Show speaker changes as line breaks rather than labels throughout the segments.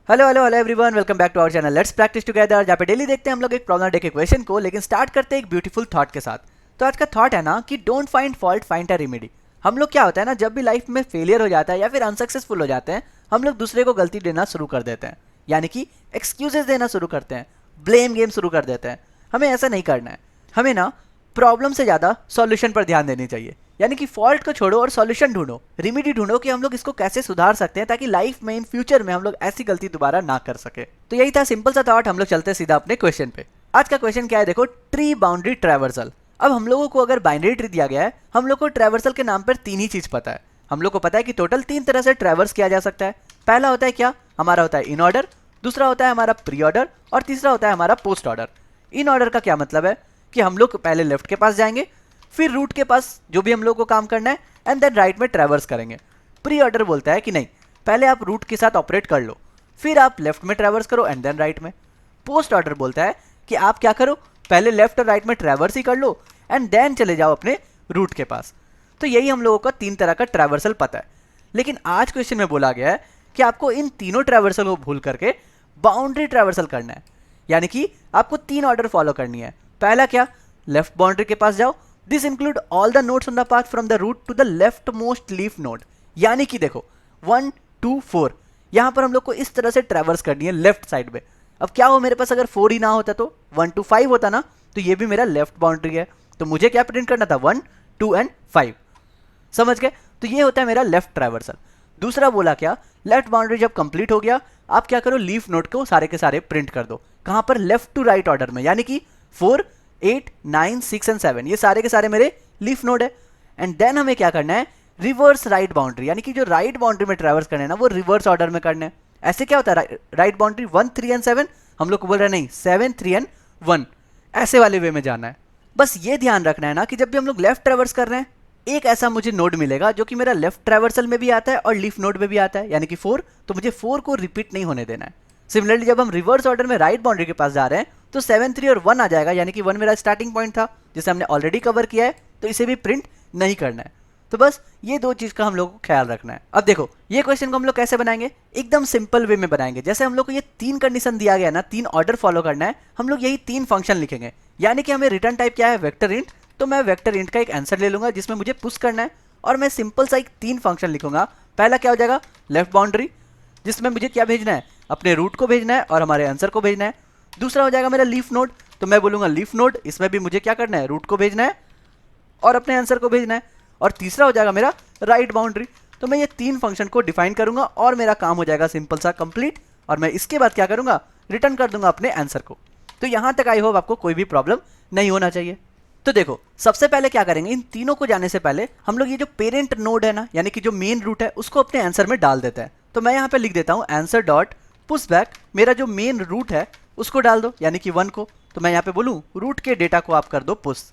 Hello hello hello everyone, welcome back to our channel let's practice together, जहाँ पे daily देखते हैं हम लोग एक प्रॉब्लम डेक इक्वेशन को। लेकिन स्टार्ट करते हैं एक ब्यूटीफुल थॉट के साथ। तो आज का थॉट है ना कि don't find fault, find a remedy. हम लोग क्या होता है ना, जब भी लाइफ में फेलियर हो जाता है या फिर अनसक्सेसफुल हो जाते हैं, हम लोग दूसरे को गलती देना शुरू कर देते हैं, यानी कि एक्सक्यूजेस देना शुरू करते हैं, ब्लेम गेम शुरू कर देते हैं। हमें ऐसा नहीं करना है। हमें ना प्रॉब्लम से ज़्यादा सॉल्यूशन पर ध्यान देनी चाहिए, यानी कि फॉल्ट को छोड़ो और सॉल्यूशन ढूंढो, रेमेडी ढूंढो कि हम लोग इसको कैसे सुधार सकते हैं ताकि लाइफ में इन फ्यूचर में हम लोग ऐसी गलती दोबारा ना कर सके। तो यही था सिंपल सा थॉट। हम लोग चलते सीधा अपने क्वेश्चन पे। आज का क्वेश्चन क्या है, देखो, ट्री बाउंड्री ट्रैवर्सल। अब हम लोगों को अगर बाइनरी ट्री दिया गया है, हम लोग को ट्रैवर्सल के नाम पर तीन ही चीज पता है। हम लोग को पता है कि टोटल तीन तरह से ट्रैवर्स किया जा सकता है। पहला होता है क्या, हमारा होता है इन ऑर्डर, दूसरा होता है हमारा प्री ऑर्डर, और तीसरा होता है हमारा पोस्ट ऑर्डर। इन ऑर्डर का क्या मतलब है कि हम लोग पहले लेफ्ट के पास जाएंगे, फिर रूट के पास जो भी हम लोग को काम करना है, एंड देन राइट में ट्रैवर्स करेंगे। प्री ऑर्डर बोलता है कि नहीं, पहले आप रूट के साथ ऑपरेट कर लो, फिर आप लेफ्ट में ट्रैवर्स करो एंड देन राइट में। पोस्ट ऑर्डर बोलता है कि आप क्या करो, पहले लेफ्ट और राइट में ट्रैवर्स ही कर लो एंड देन चले जाओ अपने रूट के पास। तो यही हम लोगों का तीन तरह का ट्रैवर्सल पता है। लेकिन आज क्वेश्चन में बोला गया है कि आपको इन तीनों ट्रैवर्सल को भूल करके बाउंड्री ट्रैवर्सल करना है, यानी कि आपको तीन ऑर्डर फॉलो करनी है। पहला क्या, लेफ्ट बाउंड्री के पास जाओ। This include all the nodes on the path from the root to the leftmost leaf node, यानी कि देखो 1 2 4 यहां पर हम लोग को इस तरह से ट्रैवर्स करनी है लेफ्ट साइड में। अब क्या हो, मेरे पास अगर 4 ही ना होता तो 1 2 5 होता ना, तो ये भी मेरा लेफ्ट बाउंड्री है। तो मुझे क्या प्रिंट करना था, 1 2 एंड 5। समझ गए? तो ये होता है मेरा लेफ्ट ट्रैवर्सल। दूसरा बोला क्या, लेफ्ट बाउंड्री जब कंप्लीट हो गया, आप क्या करो, लीफ नोड को सारे के सारे प्रिंट कर दो। कहां पर, लेफ्ट टू राइट ऑर्डर में, यानी कि 4 8 9 6 एंड 7 ये सारे के सारे मेरे लीफ नोड है। एंड देन हमें क्या करना है, रिवर्स राइट बाउंड्री, यानी कि जो राइट बाउंड्री में ट्रैवर्स करना है ना, वो रिवर्स ऑर्डर में करना है। ऐसे क्या होता है, राइट बाउंड्री 1 3 एंड 7, हम लोग को बोल रहे हैं नहीं, 7 3 एंड 1, ऐसे वाले वे में जाना है। बस ये ध्यान रखना है ना कि जब भी हम लोग लेफ्ट ट्रैवर्स कर रहे हैं, एक ऐसा मुझे नोड मिलेगा जो कि मेरा लेफ्ट ट्रैवर्सल में भी आता है और लीफ नोड में भी आता है, यानी कि 4। तो मुझे 4 को रिपीट नहीं होने देना है। सिमिलरली जब हम रिवर्स ऑर्डर में राइट बाउंड्री के पास जा रहे हैं, तो 7 3 और 1 आ जाएगा, यानी कि 1 मेरा स्टार्टिंग पॉइंट था जिसे हमने ऑलरेडी कवर किया है, तो इसे भी प्रिंट नहीं करना है। तो बस ये दो चीज का हम लोग को ख्याल रखना है। अब देखो, ये क्वेश्चन को हम लोग कैसे बनाएंगे, एकदम सिंपल वे में बनाएंगे। जैसे हम लोग को ये तीन कंडीशन दिया गया ना, तीन ऑर्डर फॉलो करना है, हम लोग यही तीन फंक्शन लिखेंगे। यानी कि हमें रिटर्न टाइप क्या है, वेक्टर इंट। तो मैं वेक्टर इंट का एक आंसर ले लूंगा जिसमें मुझे पुश करना है, और मैं सिंपल सा एक तीन फंक्शन लिखूंगा। पहला क्या हो जाएगा, लेफ्ट बाउंड्री, जिसमें मुझे क्या भेजना है, अपने रूट को भेजना है और हमारे आंसर को भेजना है। दूसरा हो जाएगा मेरा लीफ नोड, तो मैं बोलूंगा लीफ नोड, इसमें भी मुझे क्या करना है, रूट को भेजना है और अपने आंसर को भेजना है। और तीसरा हो जाएगा मेरा राइट बाउंड्री। तो मैं ये तीन फंक्शन को डिफाइन करूंगा और मेरा काम हो जाएगा सिंपल सा कंप्लीट। और मैं इसके बाद क्या करूंगा, रिटर्न कर दूंगा अपने आंसर को। तो यहां तक आई होप आपको कोई भी प्रॉब्लम नहीं होना चाहिए। तो देखो, सबसे पहले क्या करेंगे, इन तीनों को जाने से पहले हम लोग ये जो पेरेंट नोड है ना, यानी कि जो मेन रूट है, उसको अपने आंसर में डाल देते हैं। तो मैं यहाँ पे लिख देता हूँ आंसर डॉट पुश बैक, मेरा जो मेन रूट है उसको डाल दो, यानी कि 1 को। तो मैं यहाँ पे बोलूँ रूट के डेटा को आप कर दो पुश,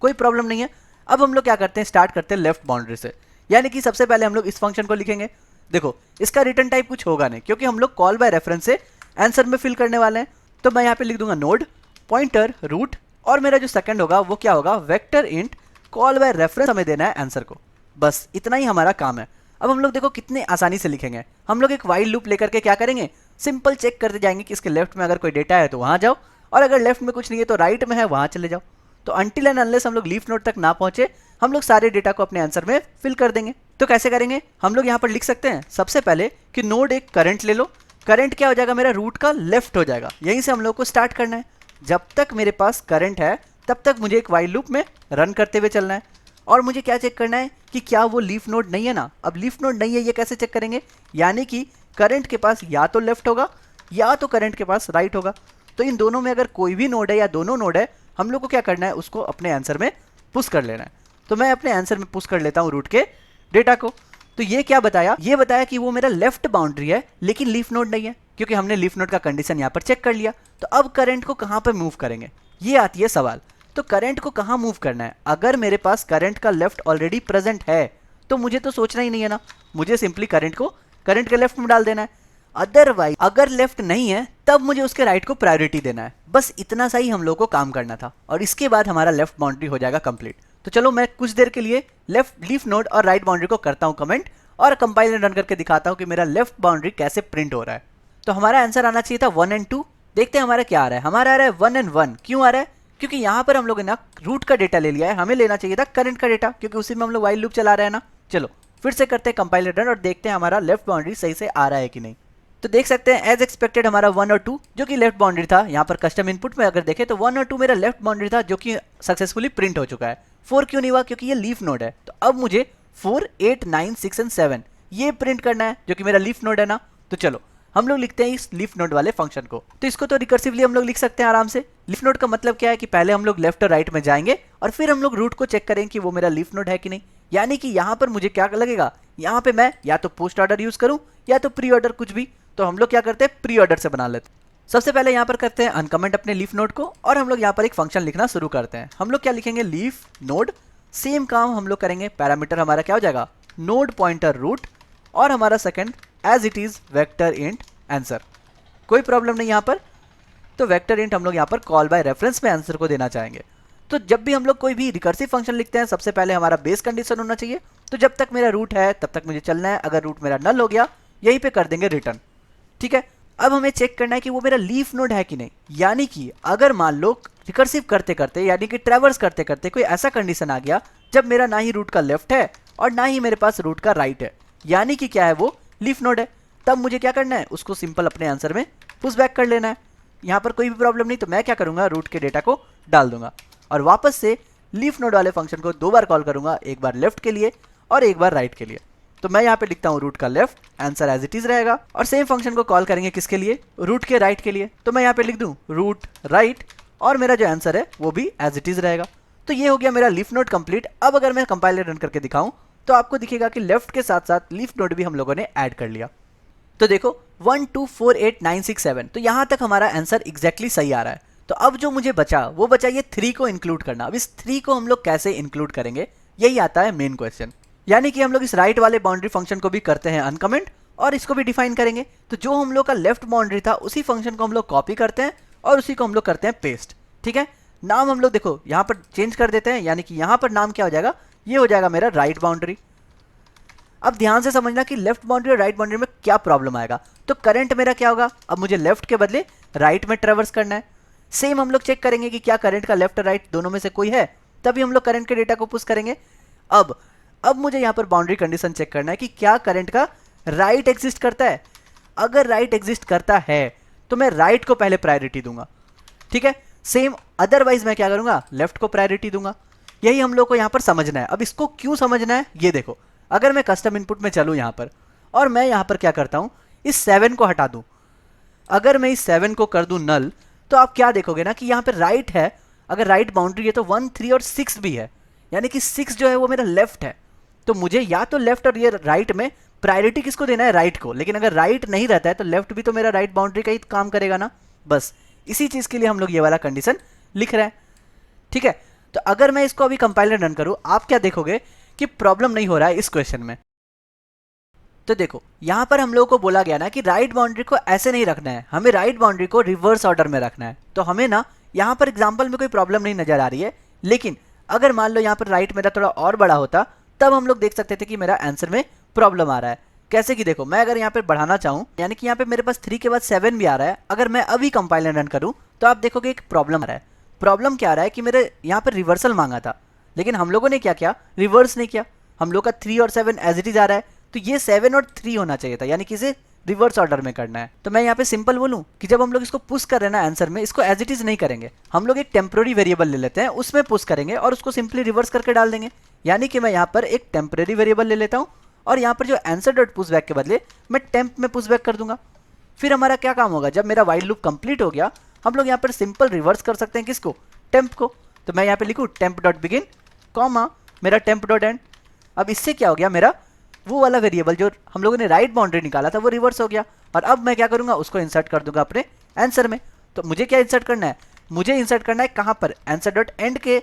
कोई प्रॉब्लम नहीं है। अब हम लोग क्या करते हैं, स्टार्ट करते हैं लेफ्ट बाउंड्री से, यानी कि सबसे पहले हम लोग इस फंक्शन को लिखेंगे। देखो, इसका रिटर्न टाइप कुछ होगा नहीं, क्योंकि हम लोग कॉल बाय रेफरेंस से आंसर में फिल करने वाले हैं। तो मैं यहाँ पे लिख दूंगा नोड पॉइंटर रूट, और मेरा जो सेकंड होगा वो क्या होगा, vector int call by reference हमें देना है आंसर को। बस इतना ही हमारा काम है। अब हम लोग देखो कितने आसानी से लिखेंगे। हम लोग एक वाइल लूप लेकर के क्या करेंगे, सिंपल चेक करते जाएंगे कि इसके लेफ्ट में अगर कोई डेटा है तो वहां जाओ, और अगर लेफ्ट में कुछ नहीं है तो राइट में है वहां चले जाओ। तो अनटिल एंड अनलेस हम लोग लीफ नोड तक ना पहुंचे, हम लोग सारे डेटा को अपने आंसर में फिल कर देंगे। तो कैसे करेंगे, हम लोग यहाँ पर लिख सकते हैं सबसे पहले कि नोड एक करंट ले लो। करंट क्या हो जाएगा, मेरा रूट का लेफ्ट हो जाएगा। यहीं से हम लोग को स्टार्ट करना है। जब तक मेरे पास करंट है तब तक मुझे एक वाइल लूप में रन करते हुए चलना है। और मुझे क्या चेक करना है कि क्या वो लीफ नोड नहीं है ना। अब लीफ नोड नहीं है, ये कैसे चेक करेंगे, यानी कि करंट के पास या तो लेफ्ट होगा या तो करंट के पास राइट होगा। तो इन दोनों में अगर कोई भी नोड है या दोनों नोड है, हम लोग को क्या करना है, उसको अपने आंसर में पुश कर लेना है। तो मैं अपने आंसर में पुश कर लेता हूँ रूट के डेटा को। तो ये क्या बताया, ये बताया कि वो मेरा लेफ्ट बाउंड्री है लेकिन लीफ नोड नहीं है, क्योंकि हमने लीफ नोड का कंडीशन यहाँ पर चेक कर लिया। तो अब करंट को कहाँ पर मूव करेंगे, ये आती है सवाल। तो करंट को कहाँ मूव करना है, अगर मेरे पास करंट का लेफ्ट ऑलरेडी प्रेजेंट है तो मुझे तो सोचना ही नहीं है ना, मुझे सिंपली करंट को करंट के लेफ्ट में डाल देना है। अदरवाइज अगर लेफ्ट नहीं है तब मुझे उसके राइट को प्रायोरिटी देना है। बस इतना सा ही हम लोग को काम करना था, और इसके बाद हमारा लेफ्ट बाउंड्री हो जाएगा कंप्लीट। तो चलो मैं कुछ देर के लिए लेफ्ट लीफ नोड और राइट बाउंड्री को करता हूं कमेंट, और कंपाइल रन करके दिखाता हूं कि मेरा लेफ्ट बाउंड्री कैसे प्रिंट हो रहा है। तो हमारा आंसर आना चाहिए था 1 एंड 2। देखते हैं हमारा क्या आ रहा है। हमारा आ रहा है 1 एंड 1। क्यों आ रहा है? क्योंकि यहाँ पर हम लोगों ने ना रूट का डेटा ले लिया है, हमें लेना चाहिए था करंट का डेटा, क्योंकि उसी में हम लोग व्हाइल लूप चला रहे हैं ना। चलो फिर से करते हैं कंपाइलर रन और देखते हैं हमारा लेफ्ट बाउंड्री सही से आ रहा है कि नहीं। तो देख सकते हैं एज एक्सपेक्टेड हमारा 1 और 2 जो कि लेफ्ट बाउंड्री था, यहाँ पर कस्टम इनपुट में अगर देखें तो 1 और 2 मेरा लेफ्ट बाउंड्री था जो कि सक्सेसफुली प्रिंट हो चुका है। 4 क्यों नहीं हुआ? क्योंकि ये लीफ नोड है। तो अब मुझे 4, 8, 9, 6 एंड 7 ये प्रिंट करना है जो कि मेरा लीफ नोड है ना। तो चलो हम लोग लिखते हैं इस लीफ नोड वाले फंक्शन को। तो इसको तो रिकर्सिवली हम लोग लिख सकते हैं आराम से। लीफ नोड का मतलब क्या है कि पहले हम लोग लेफ्ट और राइट में जाएंगे और फिर हम लोग रूट को चेक करेंगे कि वो मेरा लीफ नोड है कि नहीं। यानी कि यहाँ पर मुझे क्या लगेगा, यहाँ पे मैं या तो पोस्ट ऑर्डर यूज करूँ या तो प्री ऑर्डर, कुछ भी। तो हम लोग क्या करते हैं, प्री ऑर्डर से बना लेते हैं। सबसे पहले यहाँ पर करते हैं अनकमेंट अपने लीफ नोड को और हम लोग यहाँ पर एक फंक्शन लिखना शुरू करते हैं। हम लोग क्या लिखेंगे, लीफ नोड। सेम काम हम लोग करेंगे, पैरामीटर हमारा क्या हो जाएगा, नोड पॉइंटर रूट, और हमारा second as it is vector int answer. कोई प्रॉब्लम नहीं यहाँ पर। तो वेक्टर इंट हम लोग यहाँ पर कॉल बाय रेफरेंस में आंसर को देना चाहेंगे। तो जब भी हम लोग कोई भी रिकर्सिव फंक्शन लिखते हैं सबसे पहले हमारा बेस कंडीशन होना चाहिए। तो जब तक मेरा रूट है तब तक मुझे चलना है, अगर रूट मेरा नल हो गया यहीं पे कर देंगे रिटर्न। ठीक है, अब हमें चेक करना है कि वो मेरा लीफ नोड है कि नहीं। यानी कि अगर मान लो रिकर्सिव करते करते यानी कि ट्रैवर्स करते करते कोई ऐसा कंडीशन आ गया जब मेरा ना ही रूट का लेफ्ट है और ना ही मेरे पास रूट का राइट है, यानी कि क्या है, वो लीफ नोड है, तब मुझे क्या करना है, उसको सिंपल अपने आंसर में पुश बैक कर लेना है। यहाँ पर कोई भी प्रॉब्लम नहीं। तो मैं क्या करूँगा, रूट के डेटा को डाल दूंगा और वापस से लीफ नोड वाले फंक्शन को 2 बार कॉल करूँगा, एक बार लेफ्ट के लिए और एक बार राइट के लिए। तो मैं यहाँ पे लिखता हूँ रूट का left, answer as it is रहेगा। और सेम फंक्शन को कॉल करेंगे किसके लिए, रूट के राइट के लिए। तो मैं यहाँ पे लिख दूँ रूट राइट और मेरा जो आंसर है वो भी एज इट इज रहेगा। तो ये हो गया मेरा लीफ नोड कंप्लीट। अब अगर मैं कंपाइलर रन करके दिखाऊं तो आपको दिखेगा कि लेफ्ट के साथ साथ लीफ नोड भी हम लोगों ने ऐड कर लिया। तो देखो 1, 2, 4, 8, 9, 6, 7, तो यहाँ तक हमारा आंसर एग्जैक्टली सही आ रहा है। तो अब जो मुझे बचा वो बचा ये 3 को इंक्लूड करना। अब इस 3 को हम लोग कैसे इंक्लूड करेंगे, यही आता है मेन क्वेश्चन। यानी कि हम लोग इस राइट वाले बाउंड्री फंक्शन को भी करते हैं अनकमेंट और इसको भी डिफाइन करेंगे। तो जो हम लोग का लेफ्ट बाउंड्री था उसी फंक्शन को हम लोग कॉपी करते हैं और उसी को हम लोग करते हैं पेस्ट। ठीक है, नाम हम लोग देखो यहाँ पर चेंज कर देते हैं, यानी कि यहाँ पर नाम क्या हो जाएगा, ये हो जाएगा मेरा राइट बाउंड्री। अब ध्यान से समझना कि लेफ्ट बाउंड्री और राइट बाउंड्री में क्या प्रॉब्लम आएगा। तो करंट मेरा क्या होगा, अब मुझे लेफ्ट के बदले राइट में ट्रेवर्स करना है। सेम हम लोग चेक करेंगे कि क्या करंट का लेफ्ट और राइट दोनों में से कोई है, तभी हम लोग करंट के डेटा को पुश करेंगे। अब मुझे यहाँ पर बाउंड्री कंडीशन चेक करना है कि क्या करंट का राइट एग्जिस्ट करता है। अगर राइट एग्जिस्ट करता है तो मैं राइट को पहले प्रायोरिटी दूंगा। ठीक है, सेम अदरवाइज मैं क्या करूंगा, लेफ्ट को प्रायोरिटी दूंगा। यही हम लोग को यहाँ पर समझना है। अब इसको क्यों समझना है ये देखो, अगर मैं कस्टम इनपुट में चलूँ यहाँ पर और मैं यहाँ पर क्या करता हूँ, इस 7 को हटा दूँ, अगर मैं इस 7 को कर दूँ नल, तो आप क्या देखोगे ना कि यहाँ पर राइट है। अगर राइट बाउंड्री है तो 1, 3 और 6 भी है, यानी कि 6 जो है वो मेरा लेफ्ट है। तो मुझे या तो लेफ्ट और ये राइट में प्रायोरिटी किसको देना है, राइट को। लेकिन अगर राइट नहीं रहता है तो लेफ्ट भी तो मेरा राइट बाउंड्री का ही काम करेगा ना। बस इसी चीज़ के लिए हम लोग ये वाला कंडीशन लिख रहे हैं। ठीक है, तो अगर मैं इसको अभी कंपाइलर रन करूँ, आप क्या देखोगे कि प्रॉब्लम नहीं हो रहा है इस क्वेश्चन में। तो देखो यहाँ पर हम लोगों को बोला गया ना कि राइट बाउंड्री को ऐसे नहीं रखना है, हमें राइट बाउंड्री को रिवर्स ऑर्डर में रखना है। तो हमें ना यहाँ पर एग्जाम्पल में कोई प्रॉब्लम नहीं नजर आ रही है, लेकिन अगर मान लो यहाँ पर राइट मेरा थोड़ा और बड़ा होता तब हम लोग देख सकते थे कि मेरा आंसर में प्रॉब्लम आ रहा है। कैसे कि देखो, मैं अगर यहाँ पे बढ़ाना चाहूँ, यानी कि यहाँ पे मेरे पास 3 के बाद 7 भी आ रहा है, अगर मैं अभी कंपाइलर रन करूँ तो आप देखोगे एक प्रॉब्लम आ रहा है। प्रॉब्लम क्या आ रहा है कि मेरे यहाँ पर रिवर्सल मांगा था, लेकिन हम लोगों ने क्या किया, रिवर्स नहीं किया। हम लोग का 3 और 7 एज इट इज आ रहा है, तो ये 7 और 3 होना चाहिए था, यानी कि इसे रिवर्स ऑर्डर में करना है। तो मैं यहाँ पे सिंपल बोलूँ कि जब हम लोग इसको पुश कर रहे हैं ना आंसर में, इसको एज इट इज नहीं करेंगे, हम लोग एक टेम्प्रेरी वेरिएबल ले लेते हैं, उसमें पुश करेंगे और उसको सिंपली रिवर्स करके डाल देंगे। यानी कि मैं यहाँ पर एक टेम्प्रेरी वेरिएबल ले लेता हूँ और यहाँ पर जो आंसर डॉट पुश बैक के बदले मैं टेम्प में पुश बैक कर दूंगा। फिर हमारा क्या काम होगा, जब मेरा वाइल लूप कंप्लीट हो गया, हम लोग यहाँ पर सिंपल रिवर्स कर सकते हैं किसको, टेम्प को। तो मैं यहाँ पे लिखूँ टेम्प डॉट बिगिन कॉमा मेरा टेम्प डॉट एंड। अब इससे क्या हो गया, मेरा वो वाला वेरिएबल जो हम लोगों ने राइट बाउंड्री निकाला था वो रिवर्स हो गया। और अब मैं क्या करूँगा, उसको इंसर्ट कर दूंगा अपने आंसर में। तो मुझे क्या इंसर्ट करना है, मुझे इंसर्ट करना है कहाँ पर, आंसर डॉट एंड के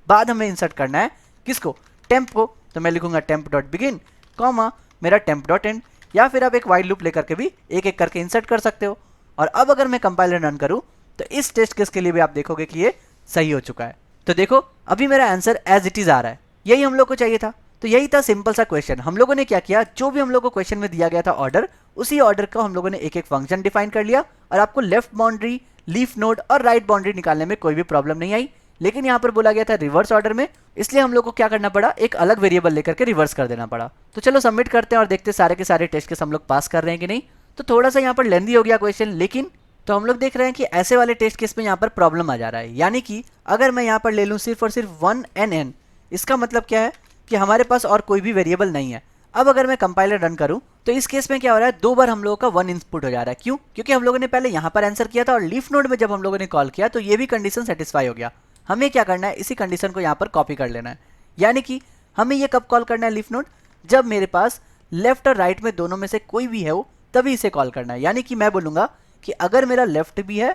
बाद हमें इंसर्ट करना है किसको, टेम्प को। तो मैं लिखूंगा टेम्प डॉट बिगिन कॉमा मेरा टेम्प डॉट एंड, या फिर आप एक वाइल लूप लेकर के भी एक एक करके इंसर्ट कर सकते हो। और अब अगर मैं कंपाइलर रन करूँ तो इस टेस्ट केस के लिए भी आप देखोगे कि ये सही हो चुका है। तो देखो अभी मेरा आंसर एज इट इज आ रहा है, यही हम लोग को चाहिए था। तो यही था सिंपल सा क्वेश्चन। हम लोगों ने क्या किया, जो भी हम लोग को क्वेश्चन में दिया गया था ऑर्डर, उसी ऑर्डर का हम लोगों ने एक एक फंक्शन डिफाइन कर लिया और आपको लेफ्ट बाउंड्री, लीफ नोड और राइट बाउंड्री निकालने में कोई भी प्रॉब्लम नहीं आई। लेकिन यहाँ पर बोला गया था रिवर्स ऑर्डर में, इसलिए हम लोग को क्या करना पड़ा, एक अलग वेरिएबल लेकर के रिवर्स कर देना पड़ा। तो चलो सबमिट करते हैं और देखते हैं सारे के सारे टेस्ट केस हम लोग पास कर रहे हैं कि नहीं। तो थोड़ा सा यहाँ पर लेंदी हो गया क्वेश्चन, लेकिन तो हम लोग देख रहे हैं कि ऐसे वाले टेस्ट केस में यहाँ पर प्रॉब्लम आ जा रहा है। यानी कि अगर मैं यहाँ पर ले लूँ सिर्फ और सिर्फ 1 NN, इसका मतलब क्या है कि हमारे पास और कोई भी वेरिएबल नहीं है। अब अगर मैं कंपाइलर रन करूं तो इस केस में क्या हो रहा है, 2 बार हम लोगों का 1 इनपुट हो जा रहा है। क्यों? क्योंकि हम लोगों ने पहले यहाँ पर आंसर किया था और लीफ नोड में जब हम लोगों ने कॉल किया तो ये भी कंडीशन सेटिस्फाई हो गया। हमें क्या करना है, इसी कंडीशन को यहाँ पर कॉपी कर लेना है। यानी कि हमें ये कब कॉल करना है लीफ नोड, जब मेरे पास लेफ्ट और राइट में दोनों में से कोई भी है वो, तभी इसे कॉल करना है। यानी कि मैं बोलूँगा कि अगर मेरा लेफ्ट भी है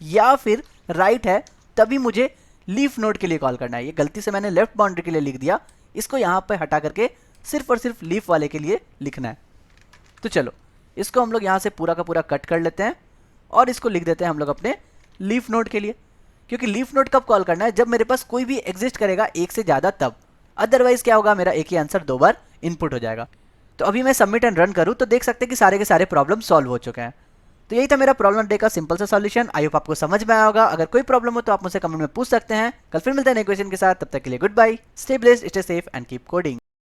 या फिर राइट है तभी मुझे लीफ नोड के लिए कॉल करना है। ये गलती से मैंने लेफ्ट बाउंड्री के लिए लिख दिया, इसको यहाँ पर हटा करके सिर्फ और सिर्फ लीफ वाले के लिए लिखना है। तो चलो इसको हम लोग यहाँ से पूरा का पूरा कट कर लेते हैं और इसको लिख देते हैं हम लोग अपने लीफ नोड के लिए। क्योंकि लीफ नोड कब कॉल करना है, जब मेरे पास कोई भी एग्जिस्ट करेगा एक से ज़्यादा तब, अदरवाइज क्या होगा, मेरा एक ही आंसर 2 बार इनपुट हो जाएगा। तो अभी मैं सबमिट एंड रन करूँ तो देख सकते हैं कि सारे के सारे प्रॉब्लम सॉल्व हो चुके हैं। तो यही था मेरा प्रॉब्लम डे का सिंपल सा सॉल्यूशन। आई होप आपको समझ में आया होगा। अगर कोई प्रॉब्लम हो तो आप मुझसे कमेंट में पूछ सकते हैं। कल फिर मिलते हैं नए क्वेश्चन के साथ, तब तक के लिए goodbye, stay blessed, stay safe and keep coding.